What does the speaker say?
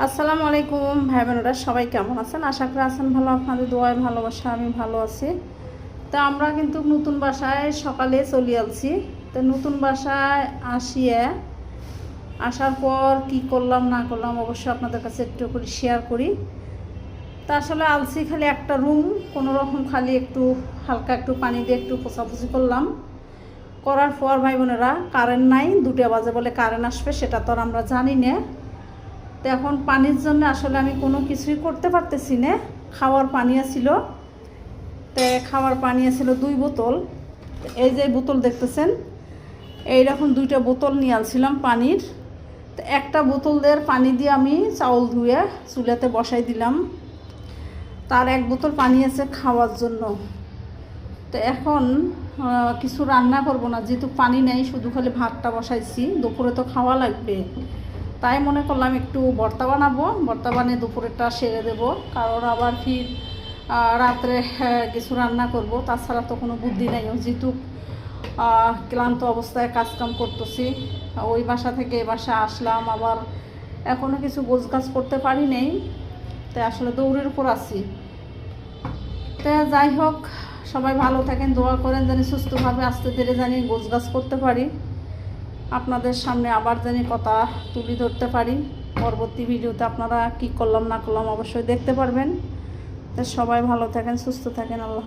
আসসালামু আলাইকুম ভাই বোনেরা, সবাই কেমন আছেন? আশা করি আছেন ভালো। আপনাদের দোয়ায় ভালোবাসা আমি ভালো আছি। তো আমরা কিন্তু নতুন বাসায় সকালে চলে আসছি। তো নতুন বাসায় আসার পর কি করলাম না করলাম অবশ্যই আপনাদের কাছে একটু করে শেয়ার করি। তা আসলে আলসি খালি একটা রুম কোনো রকম খালি একটু হালকা একটু পানি দিয়ে একটু পোছাপুছি করলাম। করার পর ভাই বোনেরা, কারেন্ট নাই, 2টা বাজে বলে কারেন্ট আসবে, সেটা তো আর আমরা জানি না। তো এখন পানির জন্য আসলে আমি কোনো কিছুই করতে পারতেছি না। খাওয়ার পানি ছিল, তো খাওয়ার পানি ছিল 2 বোতল। এই যে বোতল দেখতেছেন, এইরকম 2টা বোতল নিয়ে আসছিলাম পানির। তো একটা বোতল দিয়ে পানি দিয়ে আমি চাউল ধুয়ে চুলাতে বসাই দিলাম। তার 1 বোতল পানি আছে খাওয়ার জন্য। তো এখন কিছু রান্না করব না, যেহেতু পানি নেই, শুধু খালি ভাতটা বসাইছি। দুপুরে তো খাওয়া লাগবে, তাই মনে করলাম একটু ভর্তা বানাবো, ভর্তা বানিয়ে দুপুরেরটা সেরে দেবো। কারণ আবার ফির রাত্রে কিছু রান্না করব, তাছাড়া তো কোনো বুদ্ধি নেই। যেহেতু ক্লান্ত অবস্থায় কাজকাম করতেছি, ওই বাসা থেকে এই বাসা আসলাম, আবার এখনও কিছু গোছগাছ করতে পারি নেই, তাই আসলে দৌড়ের উপর আছি। তো যাই হোক, সবাই ভালো থাকেন, দোয়া করেন জানি সুস্থভাবে আস্তে ধীরে জানি গোছগাছ করতে পারি, আপনাদের সামনে আবার জানি কথা তুলে ধরতে পারি। পরবর্তী ভিডিওতে আপনারা কি করলাম না করলাম অবশ্যই দেখতে পারবেন। তো সবাই ভালো থাকেন, সুস্থ থাকেন। আল্লাহ।